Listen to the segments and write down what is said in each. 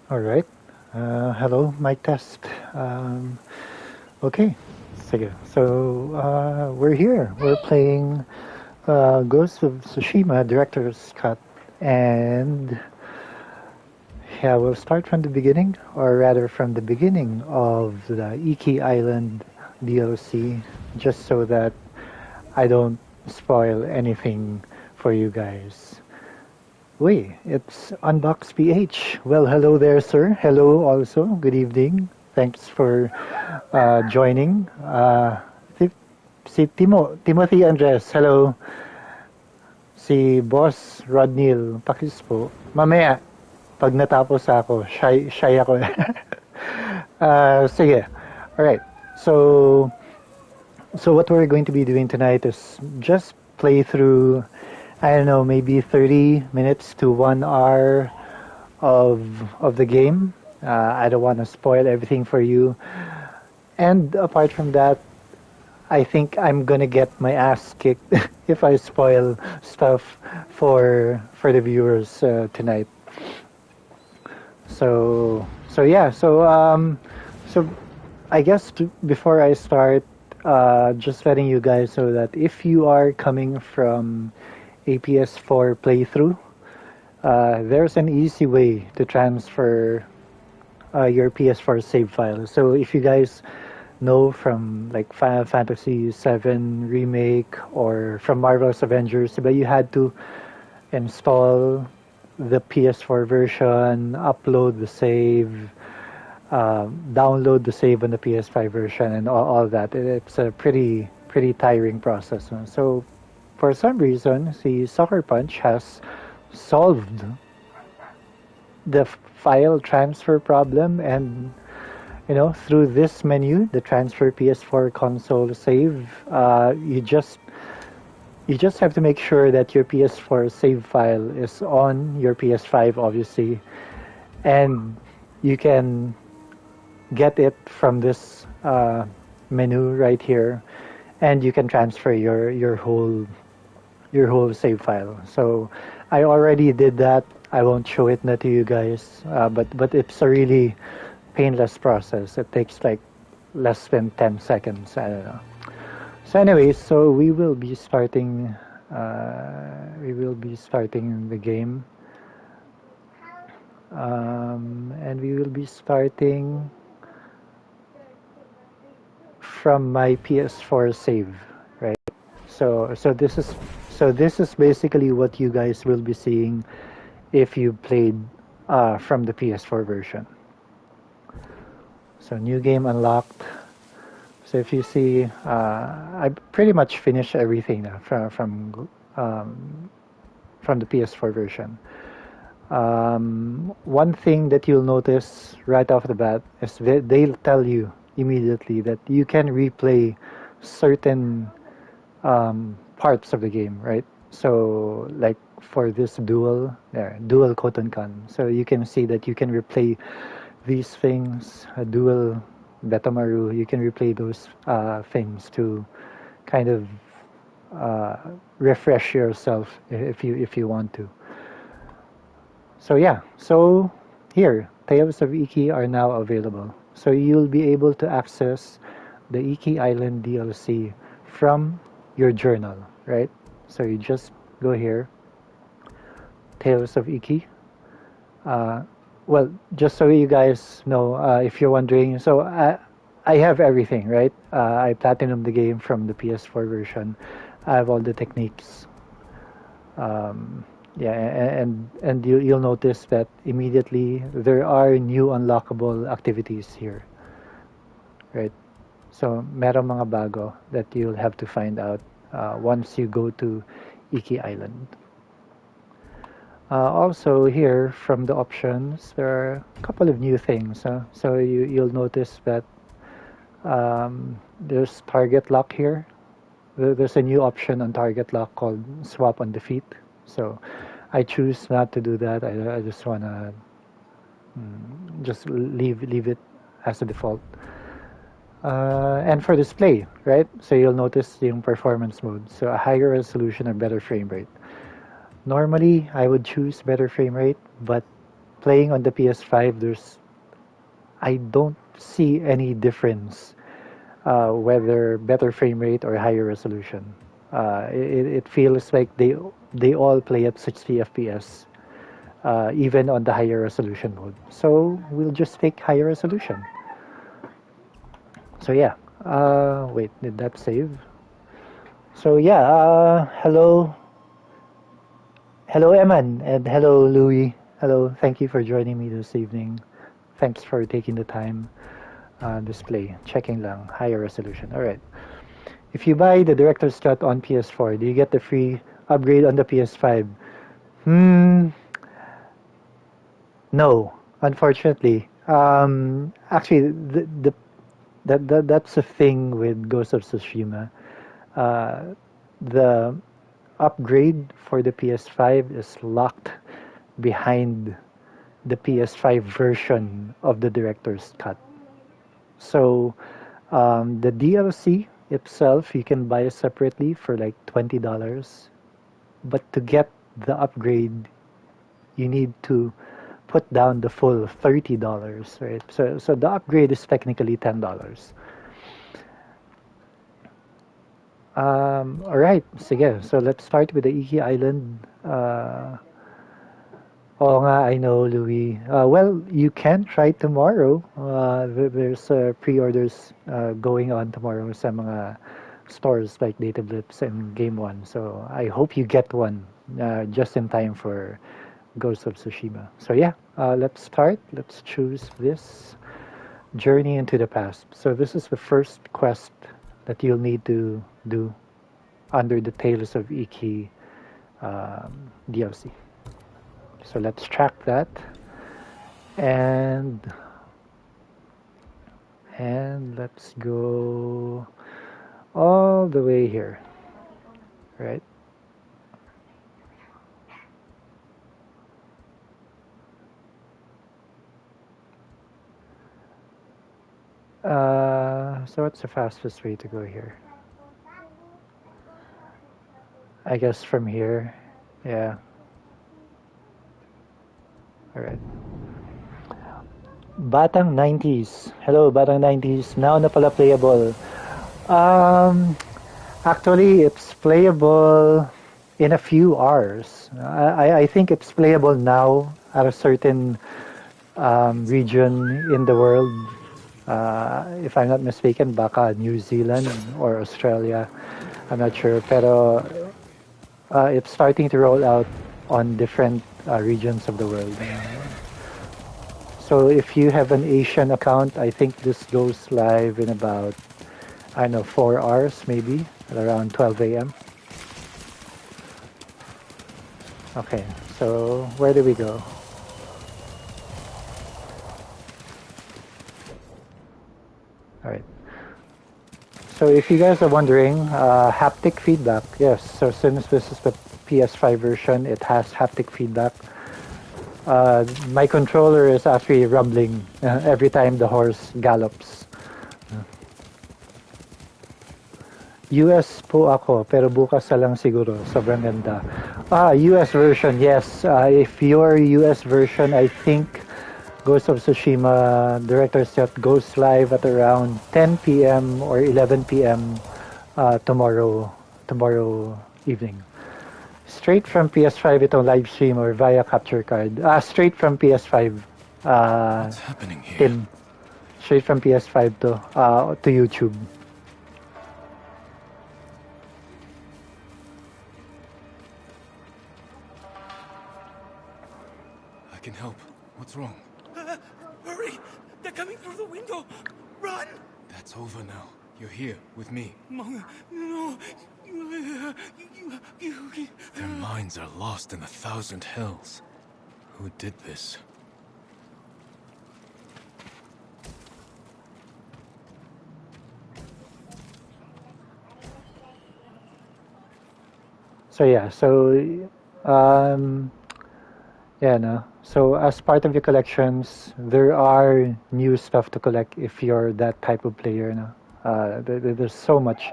All right. Hello, mic test. Um, okay. Sige. So we're here. We're playing Ghost of Tsushima Director's Cut, and yeah, we'll start from the beginning, or rather from the beginning of the Iki Island DLC, just so that I don't spoil anything for you guys. Wait, it's Unbox PH. Well, hello there, sir. Hello also. Good evening. Thanks for joining. Si Timothy Andres, hello. Si Boss Rodnil, pakis po. Mamaya, pag natapos ako, shy ako. Sige. Alright. So, so what we're going to be doing tonight is just play through, I don't know, maybe 30 minutes to 1 hour of the game. I don't want to spoil everything for you. And apart from that, I think I'm gonna get my ass kicked if I spoil stuff for the viewers tonight. So yeah. So I guess before I start, just letting you guys know that if you are coming from a PS4 playthrough, there's an easy way to transfer your PS4 save file. So if you guys know from like Final Fantasy VII Remake or from Marvel's Avengers, but you had to install the PS4 version, upload the save, download the save on the PS5 version, and all that. It's a pretty tiring process. So for some reason, the Sucker Punch has solved the file transfer problem, and through this menu, the transfer PS4 console save, you just have to make sure that your PS4 save file is on your PS5, obviously, and you can get it from this menu right here, and you can transfer your whole save file. So I already did that. I won't show it now to you guys, but it's a really painless process. It takes like less than 10 seconds. I don't know. So anyways, so we will be starting. The game, and we will be starting from my PS4 save, right? So this is basically what you guys will be seeing if you played from the PS4 version. So new game unlocked. So if you see, I pretty much finished everything now from the PS4 version. One thing that you'll notice right off the bat is they'll tell you immediately that you can replay certain parts of the game, right? So like for this dual Kotonkan, so you can see that you can replay these things, a dual Betamaru, you can replay those things to kind of uh, refresh yourself if you want to. So yeah, so here, Tales of Iki are now available. So you'll be able to access the Iki Island DLC from your journal, right? So you just go here, Tales of Iki. Uh, well, just so you guys know, if you're wondering, so I have everything, right? I platinum the game from the PS4 version. I have all the techniques. Um, yeah, and you'll notice that immediately there are new unlockable activities here, right? So meron mga bago that you'll have to find out once you go to Iki Island. Also here from the options, there are a couple of new things. So you'll notice that there's target lock here. There's a new option on target lock called swap on defeat. So I choose not to do that. I just wanna just leave it as a default. And for display, right? So you'll notice yung performance mode. So a higher resolution or better frame rate. Normally, I would choose better frame rate, but playing on the PS5, I don't see any difference whether better frame rate or higher resolution. It feels like they all play at 60 FPS, even on the higher resolution mode. So we'll just take higher resolution. So yeah. Wait, did that save? So yeah. Hello, Eman, and hello, Louis. Hello, thank you for joining me this evening. Thanks for taking the time. Display, checking lang, higher resolution. All right. If you buy the director's cut on PS4, do you get the free upgrade on the PS5? Hmm, no, unfortunately. Actually, that's the thing with Ghost of Tsushima. Uh, the upgrade for the PS5 is locked behind the PS5 version of the director's cut. So the DLC itself you can buy separately for like $20, but to get the upgrade you need to put down the full $30, right? So the upgrade is technically $10. All right, sige. So let's start with the Iki Island. Oo nga, I know, Louis. Well, you can try tomorrow. There's pre-orders going on tomorrow sa mga stores like Data Blips and Game One. So I hope you get one just in time for Ghost of Tsushima. So yeah, let's start. Let's choose this Journey into the Past. So this is the first quest that you'll need to do under the Tales of Iki DLC. So let's track that and let's go all the way here, right? So what's the fastest way to go here? I guess from here. Yeah. All right. Batang 90s. Hello, Batang 90s. Now na pala playable. Um, Actually, it's playable in a few hours. I think it's playable now at a certain region in the world. If I'm not mistaken, baka New Zealand or Australia. I'm not sure. Pero it's starting to roll out on different regions of the world. So if you have an Asian account, I think this goes live in about, I don't know, 4 hours maybe, at around 12 a.m. Okay, so where do we go? All right. So if you guys are wondering, haptic feedback, yes. So since this is the PS5 version, it has haptic feedback. My controller is actually rumbling every time the horse gallops. US po ako, pero bukas na lang siguro. Sobrang ganda. US version, yes. If your US version, I think Ghost of Tsushima Director's Cut goes live at around 10 p.m. or 11 p.m. Tomorrow evening. Straight from PS5 itong live stream or via capture card. Straight from PS5. What's happening here? Tim. Straight from PS5 to YouTube. I can help. What's wrong? Hurry! They're coming through the window! Run! That's over now. You're here with me. No. Their minds are lost in 1,000 hells. Who did this? So yeah, no. So as part of your collections, there are new stuff to collect if you're that type of player. No? There's so much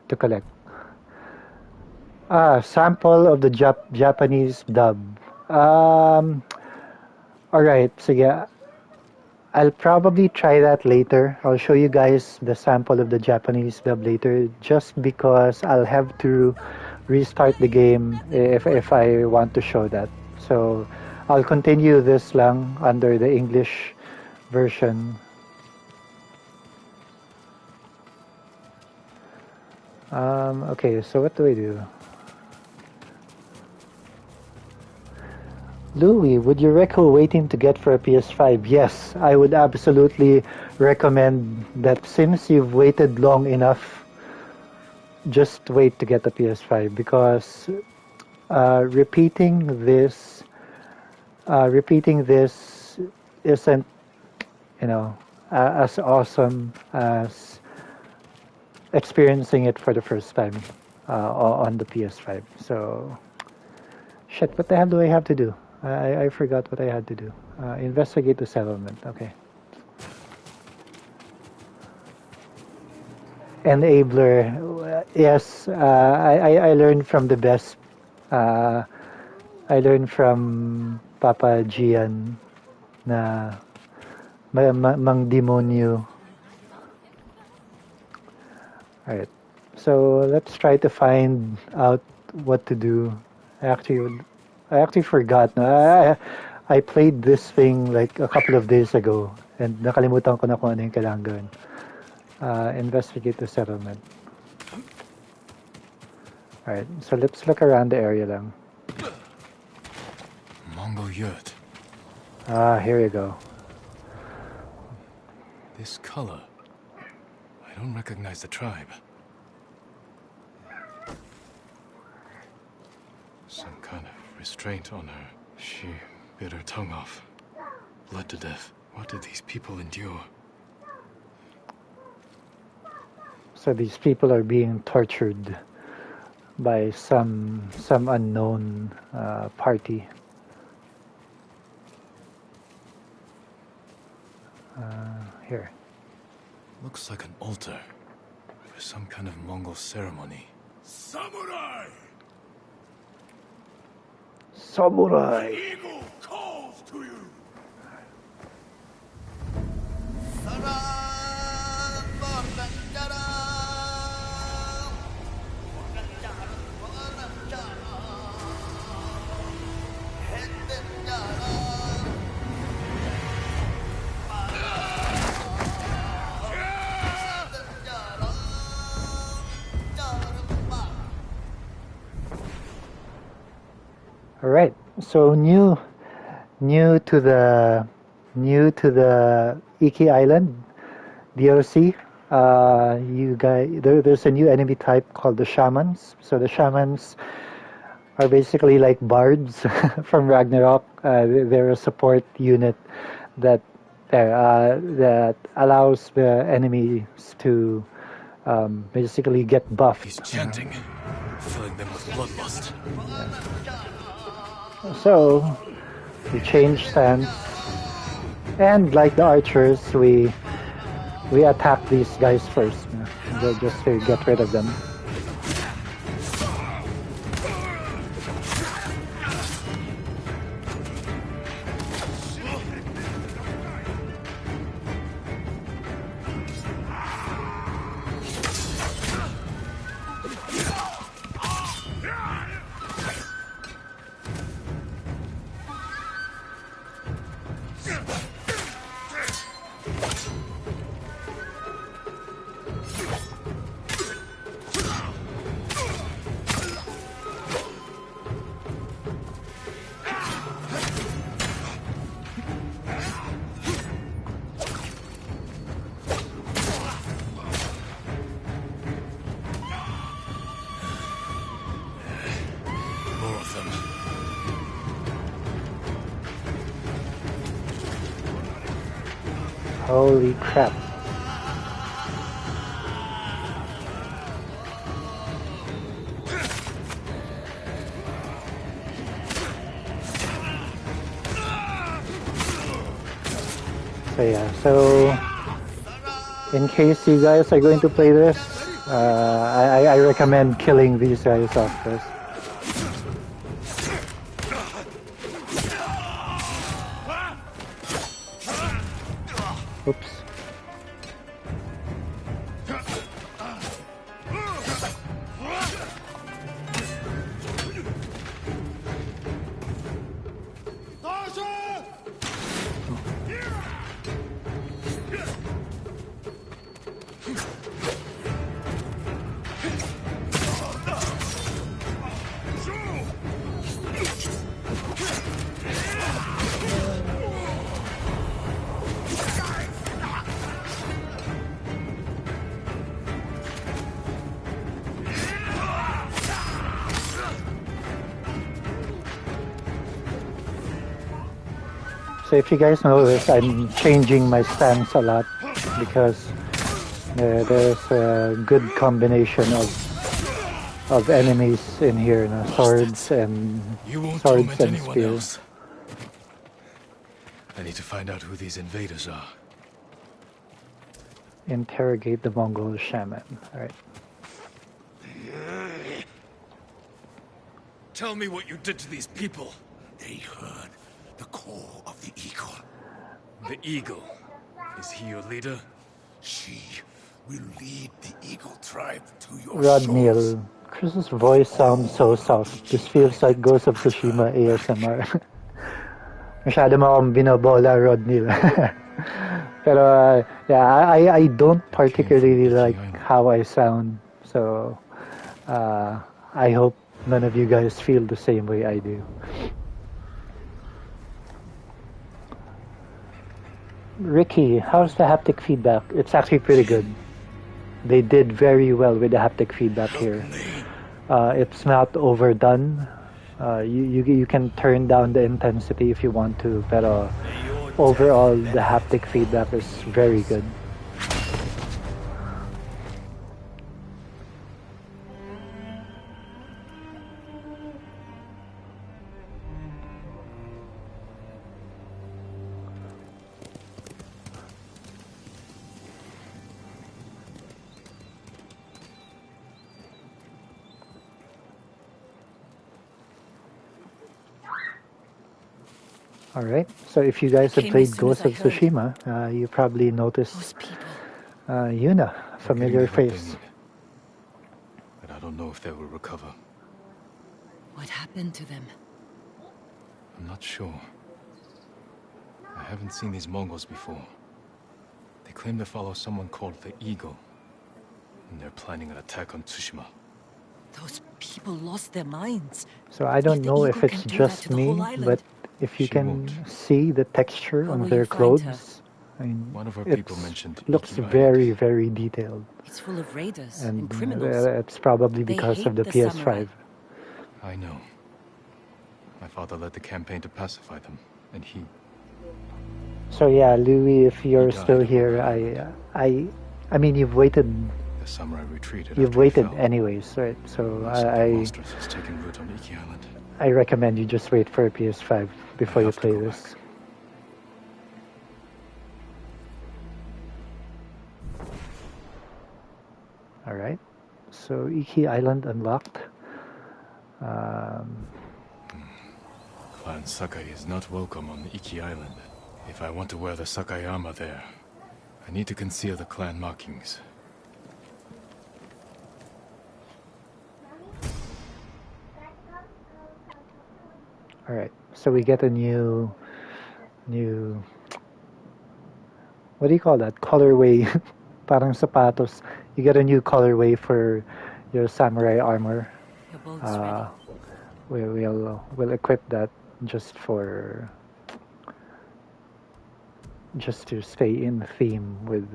to collect. Sample of the Japanese dub. Alright, sige. I'll probably try that later. I'll show you guys the sample of the Japanese dub later, just because I'll have to restart the game if I want to show that. So I'll continue this lang under the English version. Okay, so what do I do? Louis, would you recommend waiting to get for a PS5? Yes, I would absolutely recommend that since you've waited long enough, just wait to get the PS5 because repeating this isn't, as awesome as experiencing it for the first time on the PS5. So, shit, what the hell do I have to do? I forgot what I had to do. Investigate the settlement. Okay. Enabler. Yes, I learned from the best. I learned from Papa Gian na mang demonyo. Alright. So let's try to find out what to do. I actually forgot. No? I played this thing like a couple of days ago and nakalimutan ko na kung ano yung kailangan gawin. Investigate the settlement. Alright, so let's look around the area lang. Mongol yurt. Here you go. This color. I don't recognize the tribe. Some kind of restraint on her. She bit her tongue off. Bled to death. What did these people endure? So these people are being tortured by some unknown party. Here. Looks like an altar for some kind of Mongol ceremony. Samurai! Samurai! The eagle calls to you! All right. So new to the Iki Island DLC. There's a new enemy type called the shamans. So the shamans are basically like bards from Ragnarok. They're a support unit that allows the enemies to basically get buffed. He's chanting, filling them with bloodlust. So we change stance, and like the archers, we attack these guys first, just to get rid of them. Holy crap. So yeah, so in case you guys are going to play this, I recommend killing these guys off first. So if you guys notice, I'm changing my stance a lot because there's a good combination of enemies in here, swords and You won't swords torment and anyone spear. else. I need to find out who these invaders are. Interrogate the Mongol shaman. All right. Tell me what you did to these people. They heard the call of the eagle. The eagle. Is he your leader? She will lead the eagle tribe to your Rod shores. Neal. Chris's voice sounds so soft. This feels like Ghost of Tsushima ASMR. Masyado mo akong binobola, Rod Neal. Pero yeah, I don't particularly like how I sound. So I hope none of you guys feel the same way I do. Ricky, how's the haptic feedback? It's actually pretty good. They did very well with the haptic feedback here. It's not overdone. You can turn down the intensity if you want to, but overall the haptic feedback is very good. Alright, so if you guys have played Ghost of Tsushima, you probably noticed Yuna, a familiar face. But I don't know if they will recover. What happened to them? I'm not sure. I haven't seen these Mongols before. They claim to follow someone called the Eagle. And they're planning an attack on Tsushima. Those people lost their minds. So I don't know if it's just me, but if you can see the texture on their clothes, I mean, one of our people mentioned looks Iki very, very detailed. It's full of raiders And and criminals. it's probably because of the PS5. Samurai. I know. My father led the campaign to pacify them, and he... So yeah, Louis, if you're still here, I mean, you've waited. The samurai retreated. You've waited anyways, right? So monsters has taken root on Iki Island. I recommend you just wait for a PS5 before you play this. Alright, so Iki Island unlocked. Clan Sakai is not welcome on Iki Island. If I want to wear the Sakai armor there, I need to conceal the clan markings. Alright, so we get a new, what do you call that? Colorway, parang sapatos. You get a new colorway for your samurai armor. Your boat's ready. We'll equip that just to stay in theme with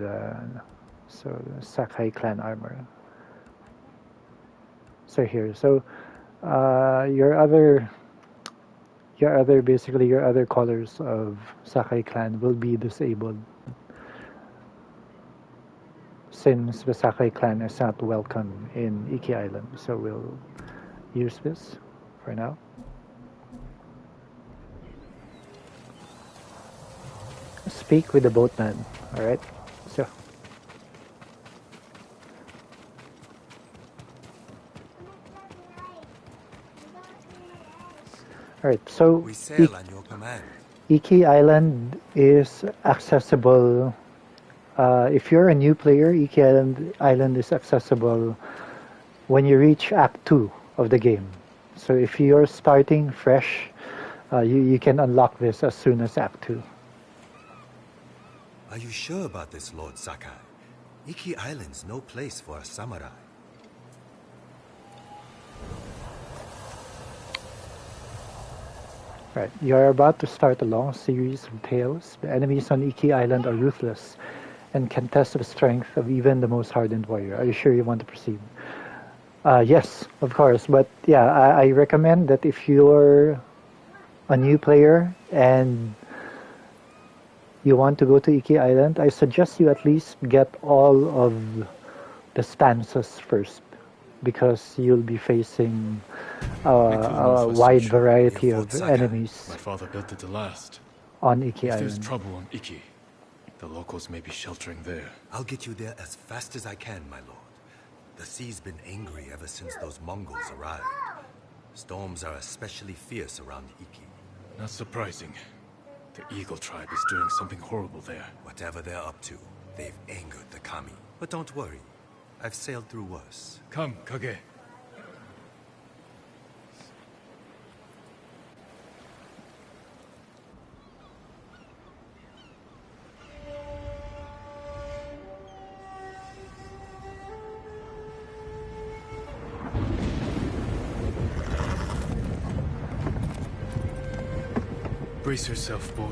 so the Sakai clan armor. So here, so your other colors of Sakai clan will be disabled since the Sakai clan is not welcome in Iki Island. So we'll use this for now. Speak with the boatman. Alright, so alright, so We sail on your command. Iki Island is accessible. If you're a new player, Iki Island is accessible when you reach Act 2 of the game. So if you're starting fresh, you can unlock this as soon as Act 2. Are you sure about this, Lord Sakai? Iki Island's no place for a samurai. Right, you're about to start a long series of tales. The enemies on Iki Island are ruthless and can test the strength of even the most hardened warrior. Are you sure you want to proceed? Yes, of course. But yeah, I recommend that if you're a new player and you want to go to Iki Island, I suggest you at least get all of the stances first, because you'll be facing We could move a for wide Tsushima. variety You of fought Sakai. enemies My father built it to last. on Iki If there's Island. trouble on Iki, the locals may be sheltering there. I'll get you there as fast as I can, my lord. The sea's been angry ever since those Mongols arrived. Storms are especially fierce around Iki. Not surprising. The Eagle tribe is doing something horrible there. Whatever they're up to, they've angered the Kami. But don't worry, I've sailed through worse. Come, Kage. Brace yourself, boy.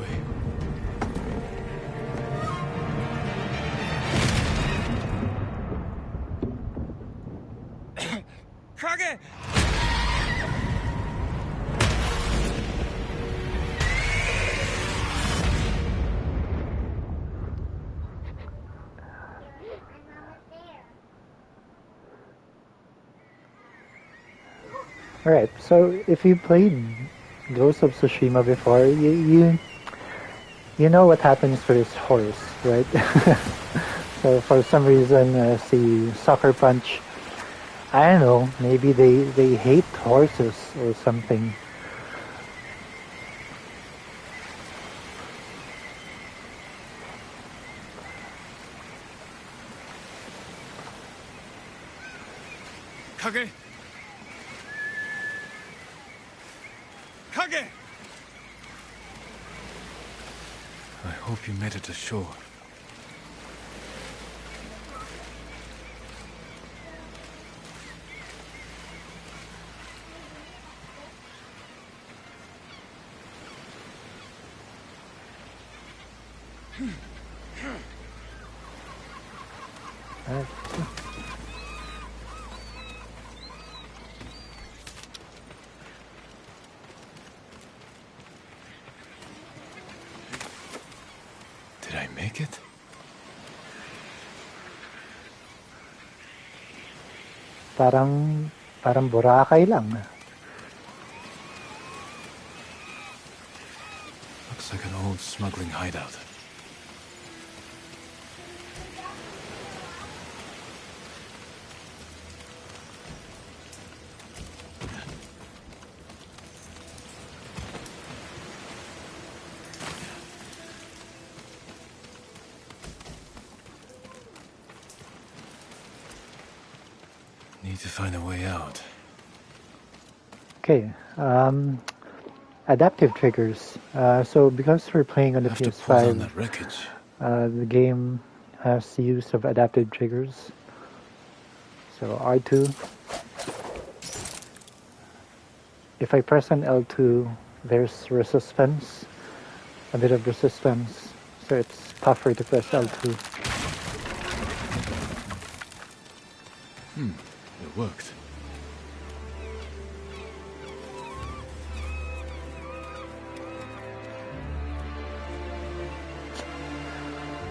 Kage! Alright, so if you played Ghost of Tsushima before, you know what happens with his horse, right? So for some reason, see Sucker Punch, I don't know, maybe they hate horses or something. Kage! Kage! I hope you made it to shore. Alright. Did I make it? Parang Boracay lang. Looks like an old smuggling hideout. Need to find a way out. Okay, adaptive triggers. So because we're playing on the Have to pull down PS5, that wreckage. the game has the use of adaptive triggers. So R2. If I press on L2, there's resistance, a bit of resistance, so it's tougher to press L2. It worked.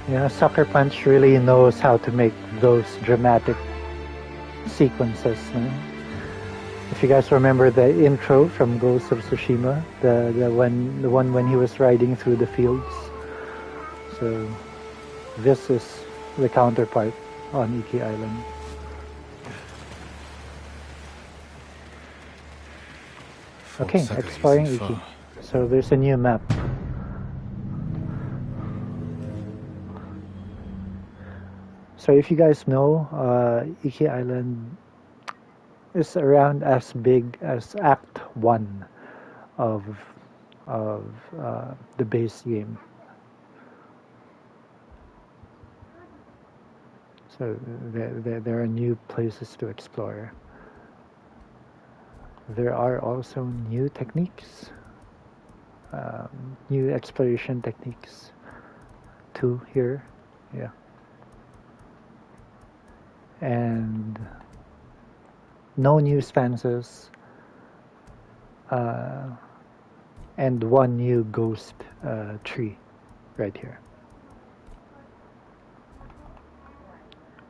Yeah, Sucker Punch really knows how to make those dramatic sequences. No? If you guys remember the intro from Ghost of Tsushima, the one when he was riding through the fields. So this is the counterpart on Iki Island. Fort Okay, Sakai exploring isn't Iki. far. So there's a new map. So if you guys know, Iki Island is around as big as Act 1 of the base game. So there are new places to explore. There are also new techniques, new exploration techniques too here. Yeah. And no new stances, and one new ghost tree right here.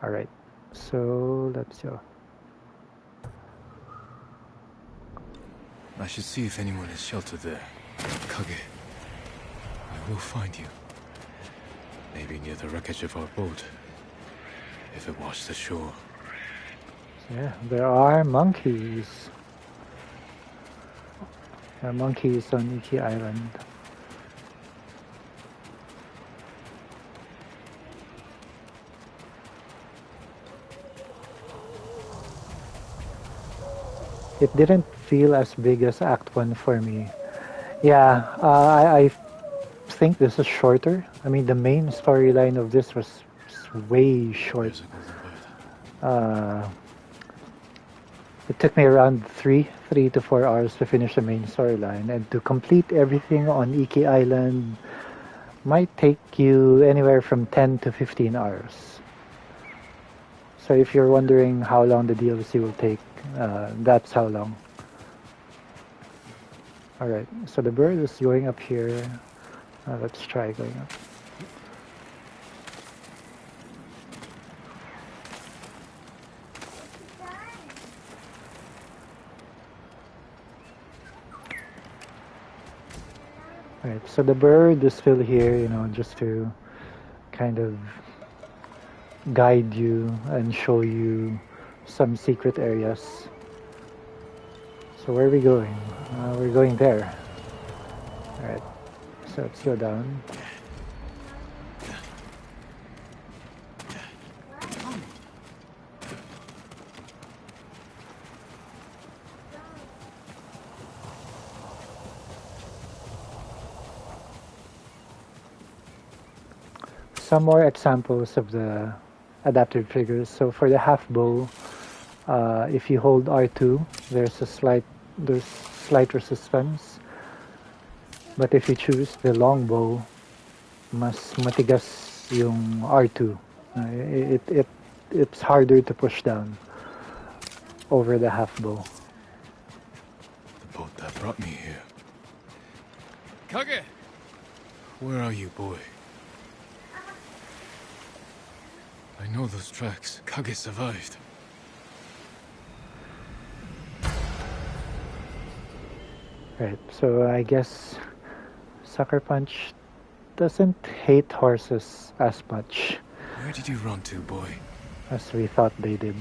Alright, so let's go. I should see if anyone is sheltered there. Kage, I will find you. Maybe near the wreckage of our boat. If it washed ashore. Yeah, there are monkeys. There are monkeys on Iki Island. It didn't feel as big as Act 1 for me. Yeah, I think this is shorter. I mean, the main storyline of this was way short. There's a golden bird. It took me around three to 4 hours to finish the main storyline, and to complete everything on Iki Island might take you anywhere from 10 to 15 hours. So if you're wondering how long the DLC will take, that's how long. Alright, so the bird is going up here. Let's try going up. Alright, so the bird is still here, you know, just to kind of guide you and show you some secret areas. So where are we going? We're going there. Alright, so let's go down. Some more examples of the adaptive triggers. So for the half bow, if you hold R2, there's slight resistance. But if you choose the long bow, mas matigas yung R2. It's harder to push down over the half bow. The boat that brought me here. Kage! Where are you, boy? I know those tracks. Kage survived. Right, so I guess Sucker Punch doesn't hate horses as much Where did you run to, boy? as we thought they did.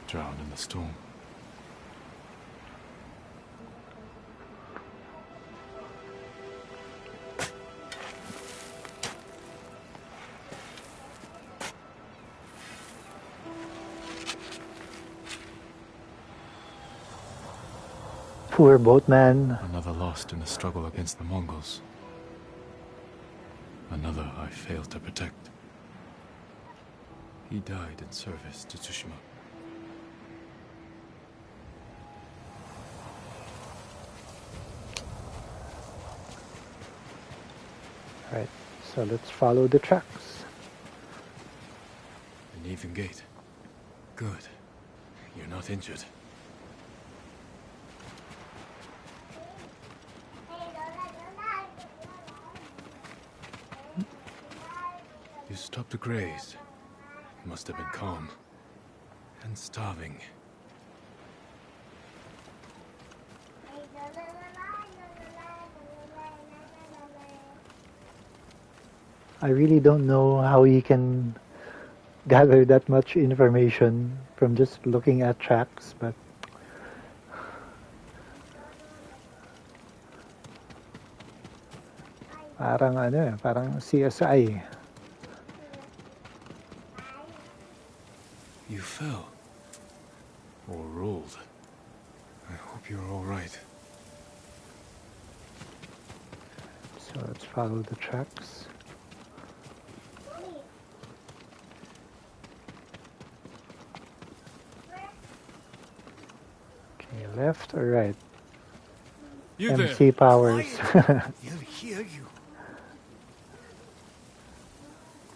Drowned in the storm. Poor boatman. Another lost in the struggle against the Mongols. Another I failed to protect. He died in service to Tsushima. Right, so let's follow the tracks. An even gate. Good. You're not injured. You stopped to graze. Must have been calm. And starving. I really don't know how you can gather that much information from just looking at tracks, but parang CSI. You fell. Or rolled. I hope you're all right. So let's follow the tracks. Okay, left or right? You MC powers. They'll hear you.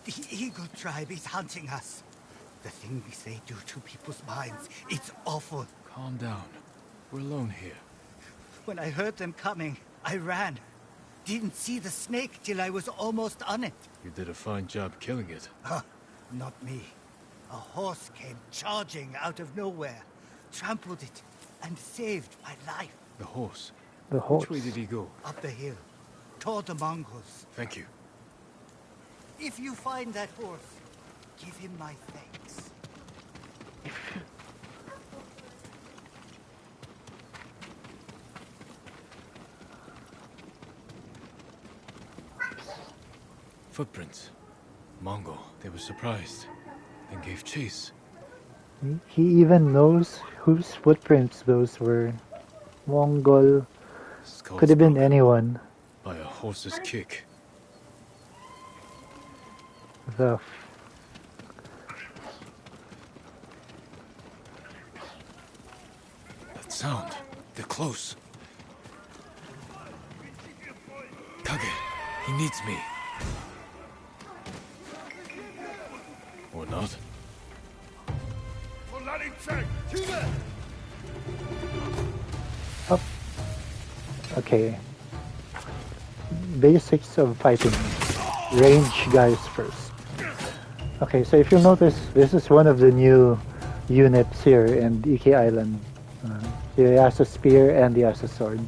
The Eagle tribe is hunting us. The things they do to people's minds, it's awful. Calm down. We're alone here. When I heard them coming, I ran. Didn't see the snake till I was almost on it. You did a fine job killing it. Not me. A horse came charging out of nowhere, trampled it, and saved my life. The horse. The horse. Which way did he go? Up the hill, toward the Mongols. Thank you. If you find that horse, give him my thanks. Footprints. Mongol. They were surprised. Then gave chase. He even knows whose footprints those were. Mongol. Skulls Could have been broken anyone. by a horse's kick. The That sound. They're close. Kage. He needs me. Or not. up. Okay. Basics of fighting. Range guys first. Okay, so if you'll notice, this is one of the new units here in Iki Island. He has a spear and he has a sword.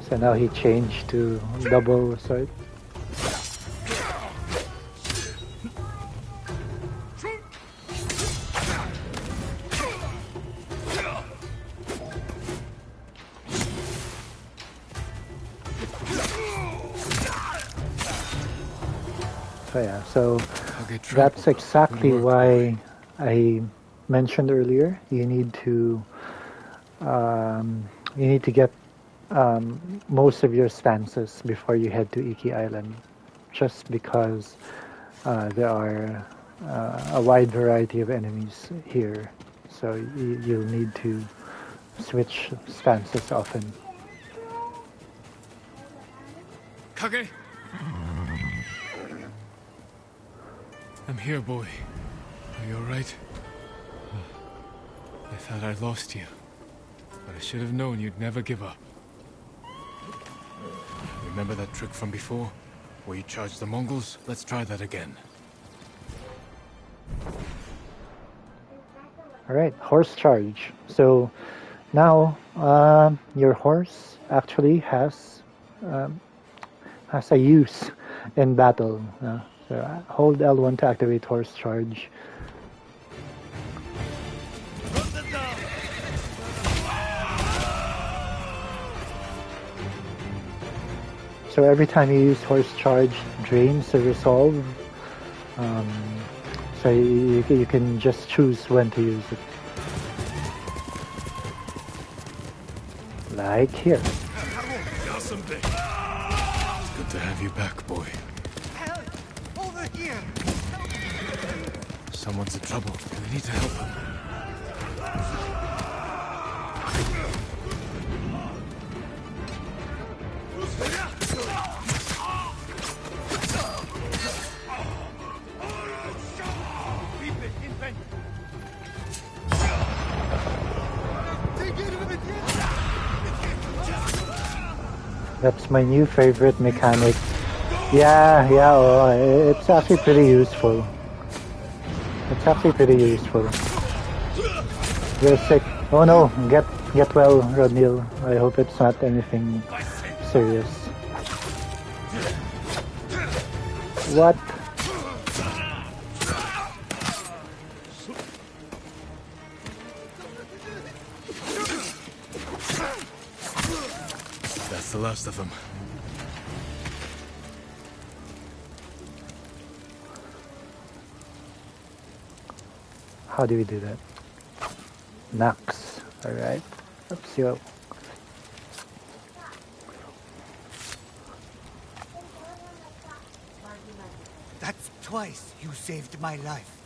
So now he changed to double sword. So yeah, so that's exactly why I mentioned earlier. You need to get most of your stances before you head to Iki Island, just because there are a wide variety of enemies here. So you'll need to switch stances often. Kage! I'm here, boy. Are you alright? I thought I'd lost you, but I should have known you'd never give up. Remember that trick from before? Where you charged the Mongols? Let's try that again. Alright, horse charge. So now your horse actually has a use in battle. So hold L1 to activate horse charge. So every time you use horse charge, drains the resolve. So you can just choose when to use it. Like here. It's good to have you back, boy. Help! Over here! Someone's in trouble. We need to help him. That's my new favorite mechanic. Yeah, it's actually pretty useful. Real sick. Oh no, get well, Rodnil. I hope it's not anything serious. What? That's the last of them. How do we do that? Knocks. Alright. Let's go. That's twice you saved my life.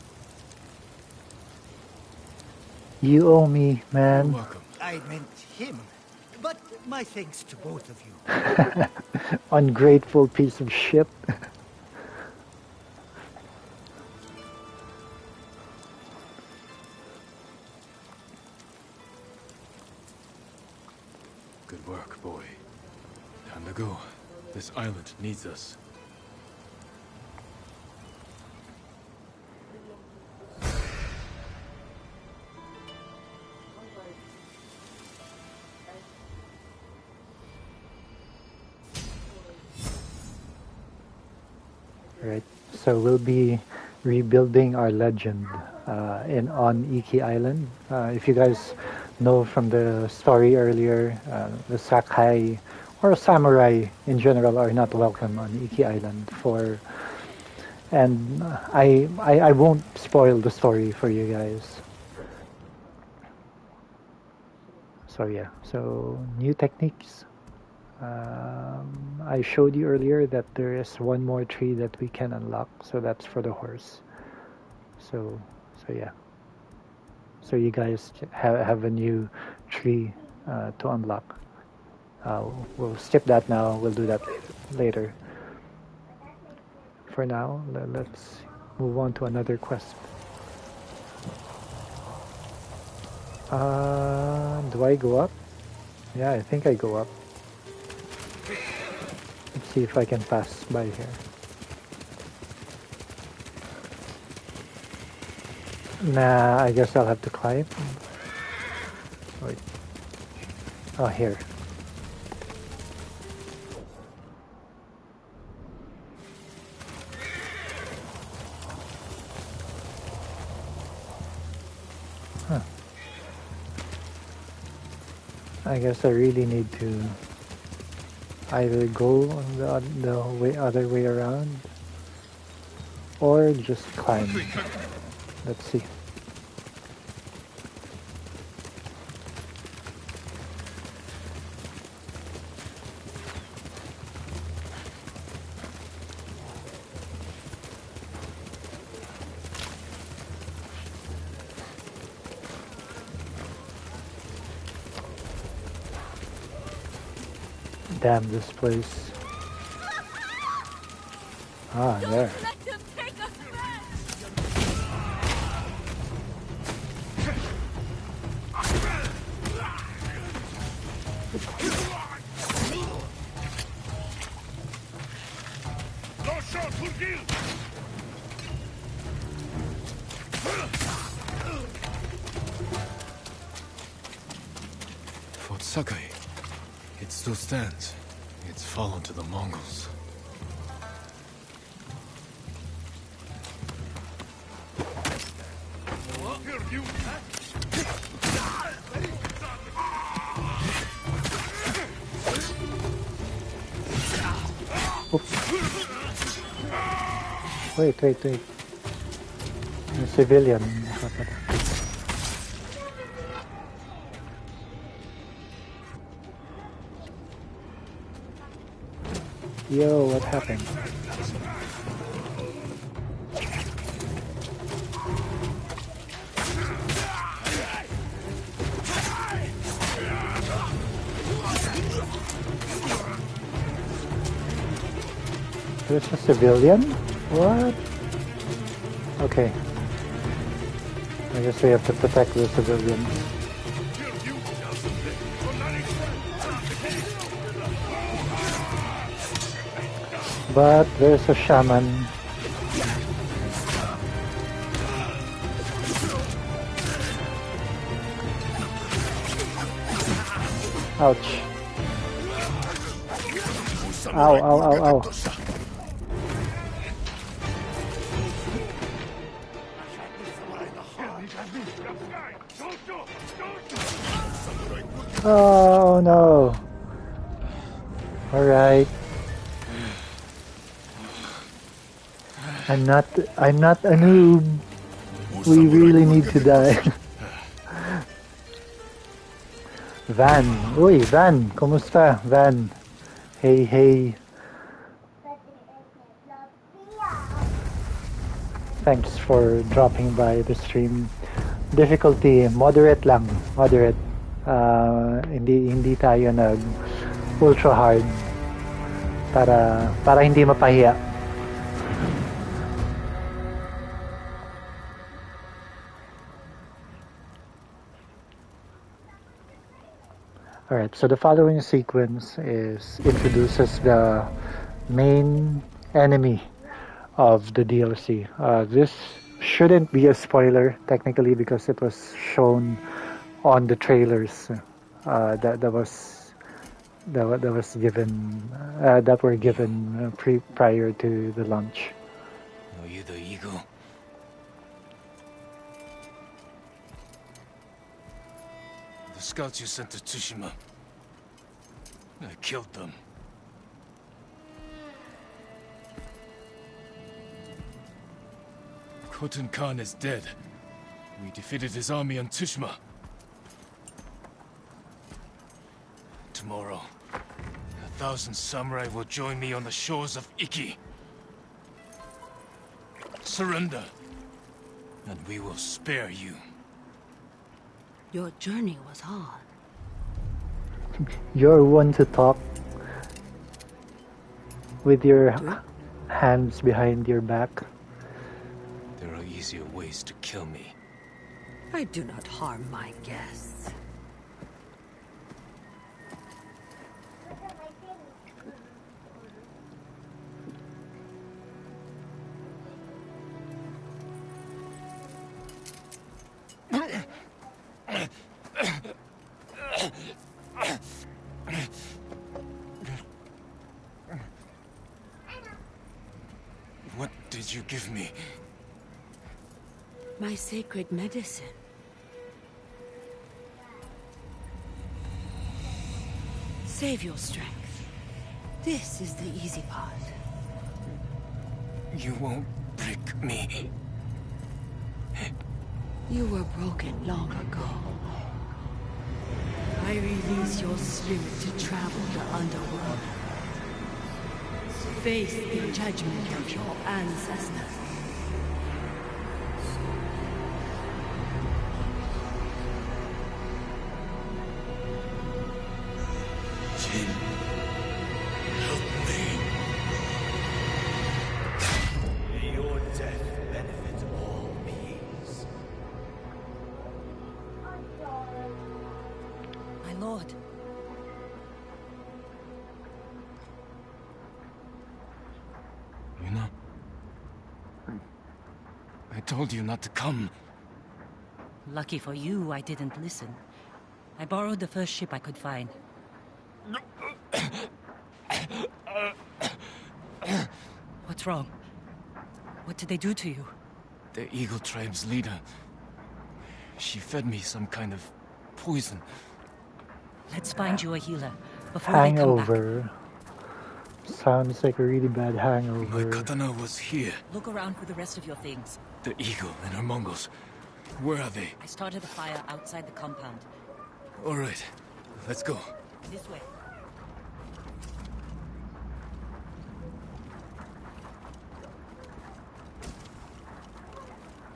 You owe me, You're man. welcome. I meant him. But my thanks to both of you. Ungrateful piece of shit. This island needs us. Right. So we'll be rebuilding our legend on Iki Island. If you guys know from the story earlier, the Sakai or samurai in general are not welcome on Iki Island and I won't spoil the story for you guys. So yeah, so new techniques. I showed you earlier that there is one more tree that we can unlock, so that's for the horse. So yeah. So you guys have a new tree to unlock. We'll skip that now. We'll do that later. For now, let's move on to another quest. Do I go up? Yeah, I think I go up. Let's see if I can pass by here. Nah, I guess I'll have to climb. Wait. Oh, here. Huh. I guess I really need to either go on the other way around or just climb. Let's see. Damn this place. Ah, there. Let them take us back! Fort Sakai. It still stands. It's fallen to the Mongols. Wait. A civilian. Yo, what happened? There's a civilian? What? Okay. I guess we have to protect the civilians. But there's a shaman. Ouch. Ow. Oh no. Alright. I'm not a noob. We really need to die. Van. Uy, Van. Kumusta? Van. Hey. Thanks for dropping by the stream. Difficulty, moderate lang. Moderate. Hindi tayo nag ultra hard para hindi mapahiya. Alright, so the following sequence introduces the main enemy of the DLC. This shouldn't be a spoiler technically because it was shown on the trailers that was given that were given prior to the launch. Are you the eagle? The scouts you sent to Tsushima. I killed them. Khotun Khan is dead. We defeated his army on Tsushima. Tomorrow, 1,000 samurai will join me on the shores of Iki. Surrender, and we will spare you. Your journey was hard. You're one to talk with your hands behind your back. There are easier ways to kill me. I do not harm my guests. What did you give me? My sacred medicine. Save your strength. This is the easy part. You won't break me. You were broken long ago. I release your spirit to travel the underworld. Face the judgment of your ancestors. Jin, help me. May your death benefit all beings. My lord. Yuna? I told you not to come. Lucky for you, I didn't listen. I borrowed the first ship I could find. What's wrong? What did they do to you? The Eagle Tribe's leader. She fed me some kind of poison. Let's find you a healer before they come back. Hangover. Sounds like a really bad My hangover. katana was here. Look around for the rest of your things. The Eagle and her Mongols. Where are they? I started a fire outside the compound. All right, let's go. This way.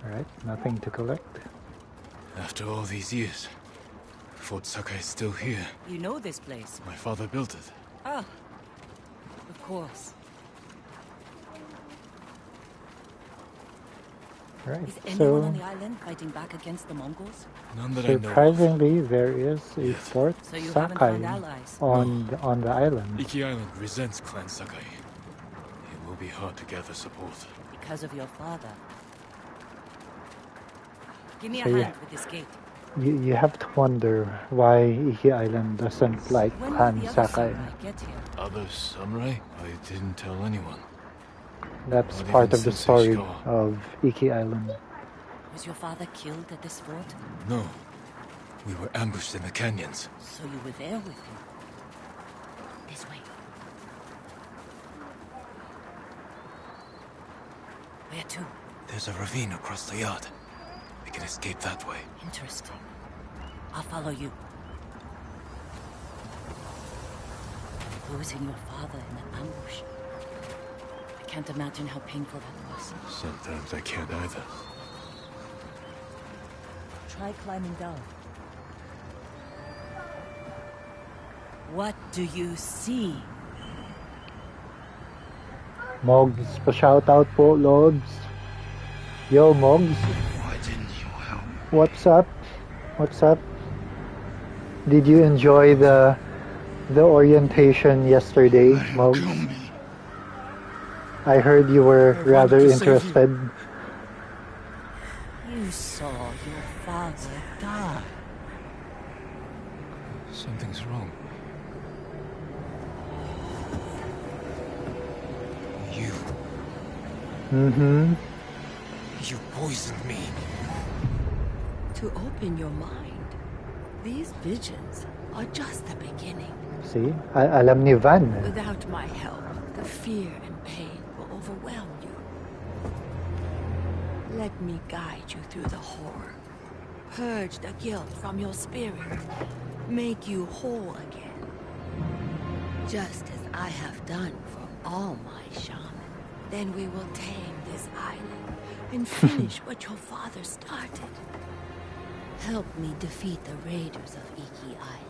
Alright, nothing to collect. After all these years, Fort Sakai is still here. You know this place? My father built it. Ah, of course. Alright, Is anyone on so the island fighting back against the Mongols? None that I know of. surprisingly, there is a Yes. Fort So you haven't Sakai found allies? on the island. Iki Island resents Clan Sakai. It will be hard to gather support. Because of your father. Give me a So hand yeah. with this gate. You have to wonder why Iki Island doesn't like When will Clan the other Sakai. samurai get here? Other samurai? I didn't tell anyone. That's Not part even of the since story Ishikawa. of Iki Island. Was your father killed at this fort? No. We were ambushed in the canyons. So you were there with him? This way. Where to? There's a ravine across the yard. We can escape that way. Interesting. I'll follow you. Losing your father in an ambush. I can't imagine how painful that was. Sometimes I can't either. Try climbing down. What do you see? Mogs, pa-shout out po, Lods. Yo, Mogs. Why didn't you help? What's up? What's up? Did you enjoy the orientation yesterday, Let him Mog? kill me. I heard you were I rather wanted to save you. interested. You saw your father die. Something's wrong. You. Mm-hmm. You poisoned me. To open your mind, these visions are just the beginning. See? Alam ni Van. Without my help, the fear and pain will overwhelm you. Let me guide you through the horror. Purge the guilt from your spirit. Make you whole again. Just as I have done for all my shaman. Then we will tame this island and finish what your father started. Help me defeat the raiders of Iki Island.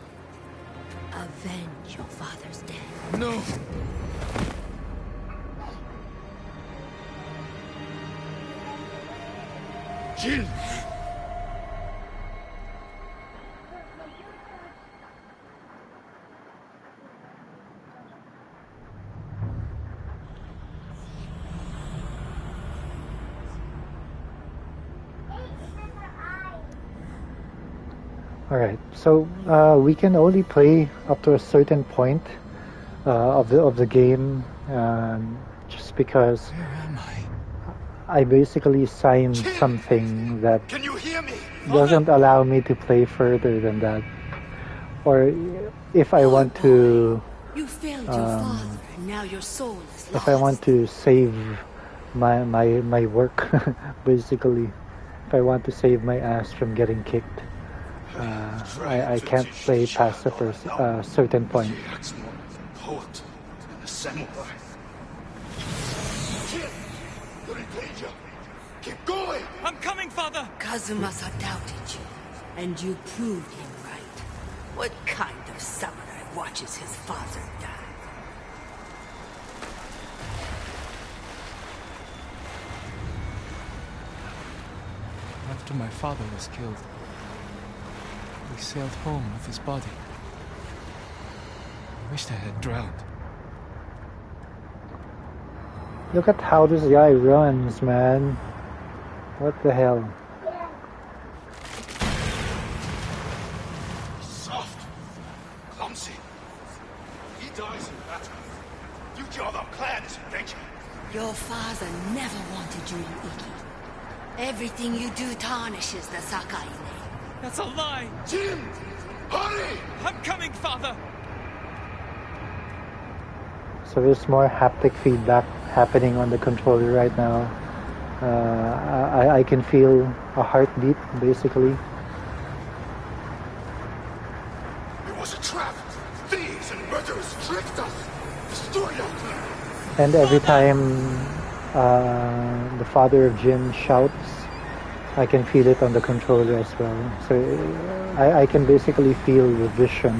Avenge your father's death. No. Jill. All right. So we can only play up to a certain point of the game, just because Where am I basically signed something that Can you hear me? doesn't allow me to play further than that. Or if I want to, You failed your father, and now your soul is lost. if I want to save my work, basically, if I want to save my ass from getting kicked, I can't play past a certain point. That's more than a poet and a samurai. Jill, you're in danger. Keep going. I'm coming, father! Kazumasa doubted you, and you proved him right. What kind of samurai watches his father die? After my father was killed, we sailed home with his body. I wished I had drowned. Look at how this guy runs, man. What the hell? Soft. Clumsy. He dies in battle. Future of our clan is in danger. Your father never wanted you in Iki. Everything you do tarnishes the Sakai name. That's a lie! Jin! Hurry! I'm coming, father! So there's more haptic feedback happening on the controller right now. I can feel a heartbeat, basically. It was a trap. Thieves and murderers tricked us. Destroyed our clan. And every time the father of Jin shouts, I can feel it on the controller as well. So I can basically feel the vision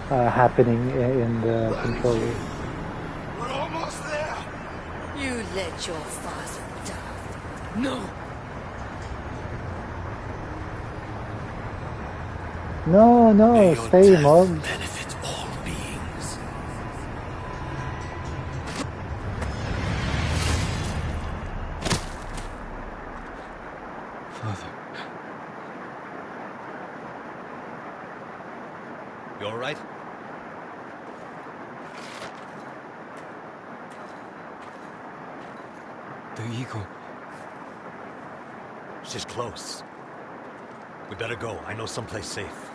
happening in the controller. We're almost there. You let your father die. No! No, stay, Mog. Benefit all beings. Father. You all right? The eagle. She's close. We better go. I know someplace safe.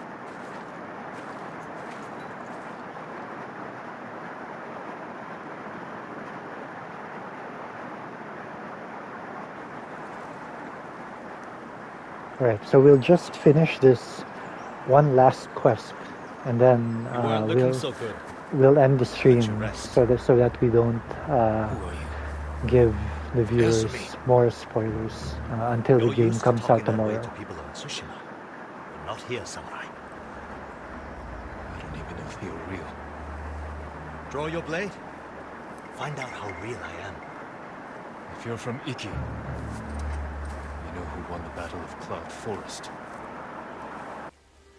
Right, so we'll just finish this one last quest, and then You weren't looking so good. we'll end the stream you rest. so that we don't Who are you? give the viewers Yasumi. more spoilers until You're the game used to comes out talking that way tomorrow. to people on Tsushima. But not here, samurai. I don't even know if you're real. Draw your blade. Find out how real I am. If you're from Iki, you know who won the Battle of Cloud Forest.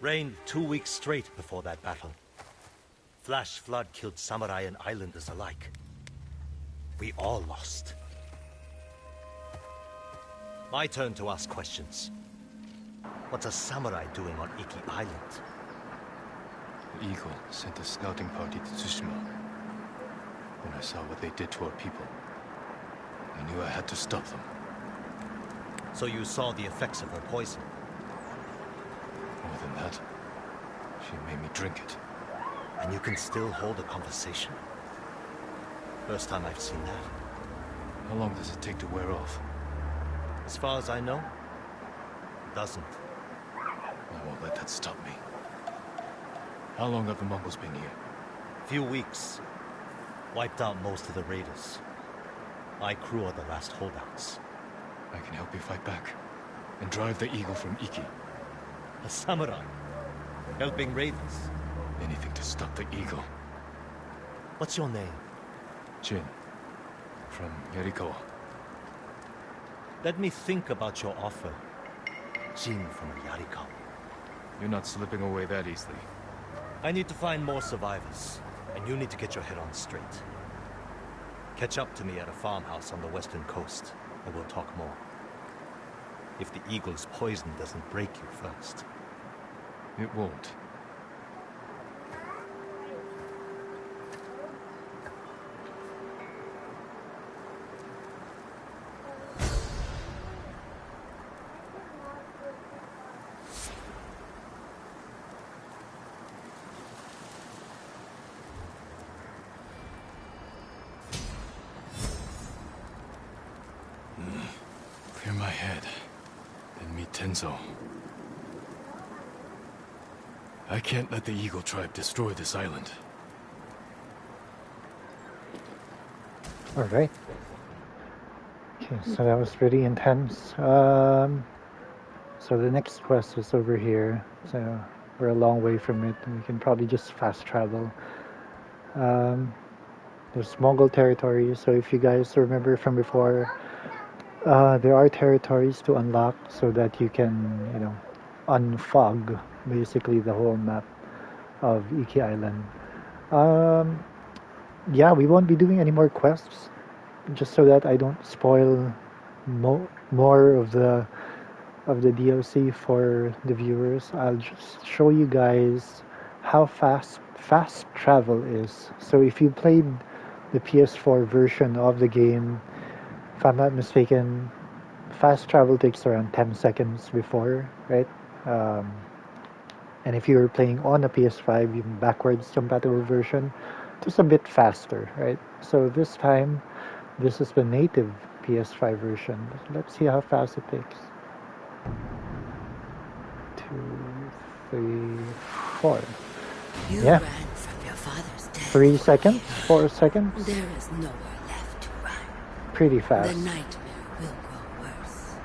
Rained 2 weeks straight before that battle. Flash flood killed samurai and islanders alike. We all lost. My turn to ask questions. What's a samurai doing on Iki Island? The Eagle sent a scouting party to Tsushima. When I saw what they did to our people, I knew I had to stop them. So you saw the effects of her poison? More than that, she made me drink it. And you can still hold a conversation? First time I've seen that. How long does it take to wear off? As far as I know, it doesn't. I won't let that stop me. How long have the Mongols been here? Few weeks. Wiped out most of the raiders. My crew are the last holdouts. I can help you fight back. And drive the Eagle from Iki. A samurai? Helping raiders? Anything to stop the Eagle. What's your name? Jin. From Yarikawa. Let me think about your offer. Jin from Yarikawa. You're not slipping away that easily. I need to find more survivors, and you need to get your head on straight. Catch up to me at a farmhouse on the western coast, and we'll talk more. If the Eagle's poison doesn't break you first. It won't. Clear my head, and meet Tenzo. I can't let the Eagle tribe destroy this island. All right. Okay, so that was pretty intense. So the next quest is over here. So we're a long way from it. We can probably just fast travel. There's Mongol territory. So if you guys remember from before, there are territories to unlock so that you can, unfog basically the whole map of Iki Island. Yeah, we won't be doing any more quests, just so that I don't spoil more of the DLC for the viewers. I'll just show you guys how fast travel is. So if you played the PS4 version of the game, if I'm not mistaken, fast travel takes around 10 seconds before, right? And if you're playing on a PS5, even backwards compatible version, just a bit faster, right? So this time, this is the native PS5 version. Let's see how fast it takes. 2, 3, 4. You Yeah. ran from your father's death. 3 seconds, 4 seconds. There is nowhere left to run. Pretty The fast. nightmare will grow worse.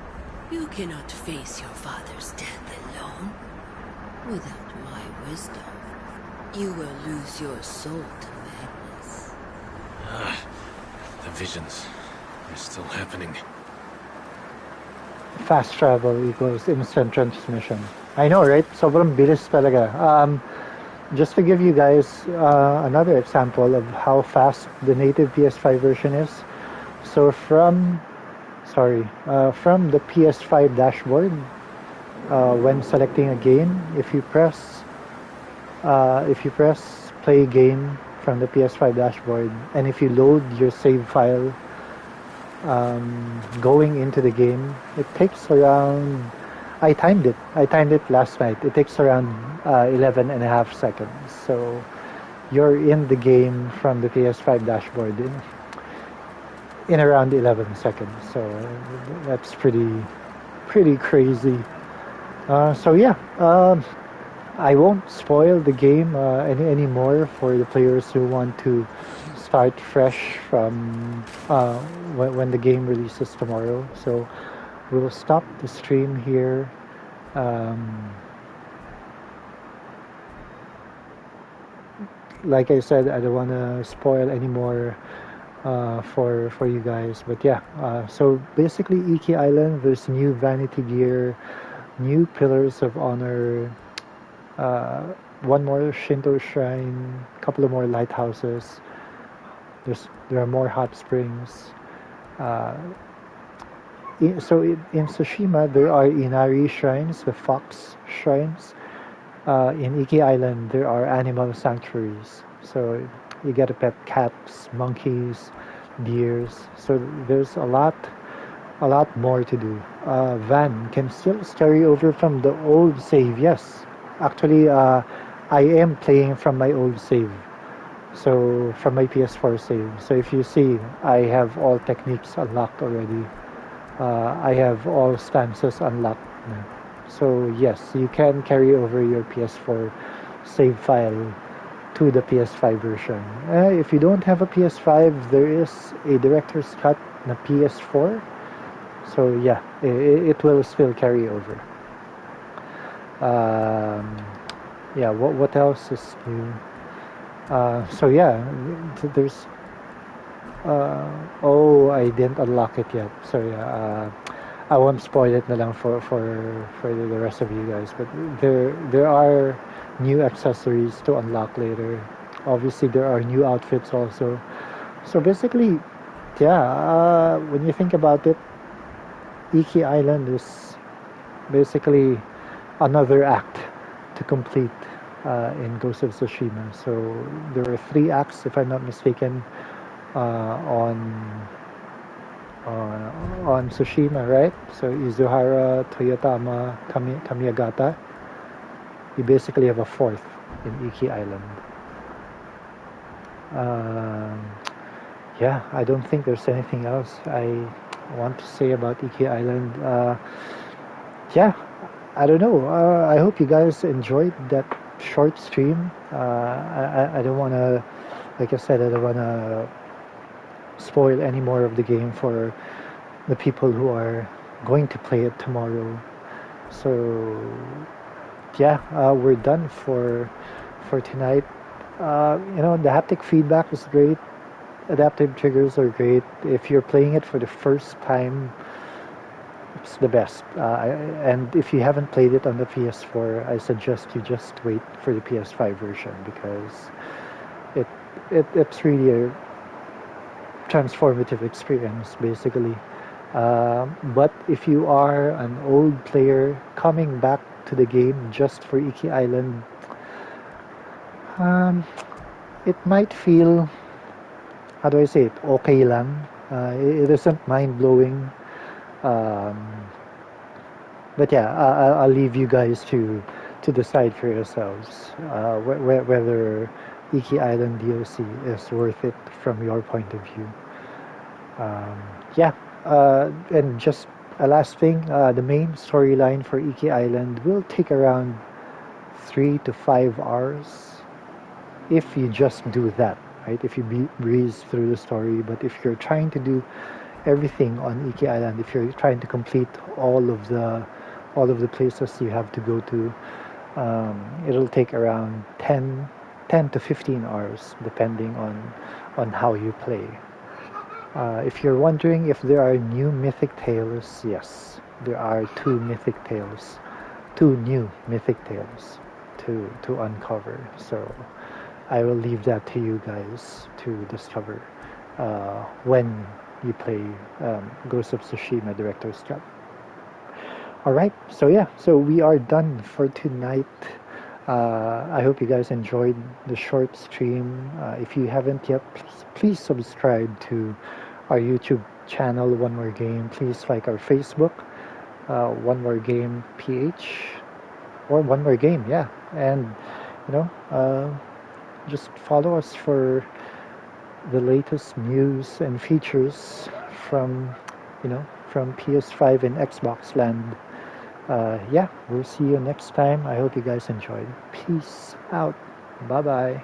You cannot face your father's death alone. Without my wisdom, you will lose your soul to madness. The visions are still happening. Fast travel equals instant transmission. I know, right? Sobrang bilis talaga. Just to give you guys another example of how fast the native PS5 version is. So from the PS5 dashboard, when selecting a game, if you press play game from the PS5 dashboard, and if you load your save file going into the game, it takes around, I timed it last night. It takes around 11 and a half seconds. So you're in the game from the PS5 dashboard in around 11 seconds. So that's pretty crazy. So yeah, I won't spoil the game anymore for the players who want to start fresh from when the game releases tomorrow. So we'll stop the stream here. Like I said, I don't want to spoil any more for you guys. But yeah, so basically Iki Island, there's new vanity gear, new pillars of honor, uh, one more Shinto shrine, a couple of more lighthouses. There are more hot springs. Uh, in Tsushima, there are Inari shrines, the fox shrines. In Iki Island, there are animal sanctuaries. So you get to pet cats, monkeys, deers. So there's a lot more to do. Van can still carry over from the old save. Yes, actually, I am playing from my old save. So from my PS4 save. So if you see, I have all techniques unlocked already. I have all stances unlocked now. So yes, you can carry over your PS4 save file to the PS5 version. If you don't have a PS5, there is a director's cut na PS4. So yeah, it will still carry over. Um, yeah, what else is new? So yeah, there's oh, I didn't unlock it yet. So yeah, I won't spoil it na lang for the rest of you guys. But there are new accessories to unlock later. Obviously, there are new outfits also. So basically, yeah, when you think about it, Iki Island is basically another act to complete in Ghost of Tsushima. So there are 3 acts, if I'm not mistaken, on on Tsushima, right? So Izuhara, Toyotama, Kamiyagata. You basically have a 4th in Iki Island. Um, yeah, I don't think there's anything else I want to say about Iki Island. Yeah, I don't know. I hope you guys enjoyed that short stream. I don't want to, like I said, I don't want to spoil any more of the game for the people who are going to play it tomorrow. So yeah, we're done for tonight. The haptic feedback is great. Adaptive triggers are great. If you're playing it for the first time, it's the best. And if you haven't played it on the PS4, I suggest you just wait for the PS5 version because it it's really a transformative experience, basically. But if you are an old player coming back to the game just for Iki Island, um, it might feel, how do I say it, okay lang. It isn't mind blowing. Um, but yeah, I'll leave you guys to decide for yourselves whether Iki Island DLC is worth it from your point of view. Um, yeah, and just a last thing, the main storyline for Iki Island will take around 3 to 5 hours if you just do that, right? If you breeze through the story, but if you're trying to do everything on Iki Island, if you're trying to complete all of the places you have to go to, it'll take around 10 to 15 hours, depending on how you play. If you're wondering if there are new mythic tales, yes, there are 2 mythic tales, 2 new mythic tales to uncover. So I will leave that to you guys to discover when you play Ghost of Tsushima Director's Cut. All right, so yeah, so we are done for tonight. I hope you guys enjoyed the short stream. If you haven't yet, please subscribe to our YouTube channel, One More Game. Please like our Facebook, One More Game PH, or One More Game, yeah. And, just follow us for the latest news and features from, from PS5 and Xbox land. Yeah, we'll see you next time. I hope you guys enjoyed. Peace out. Bye bye.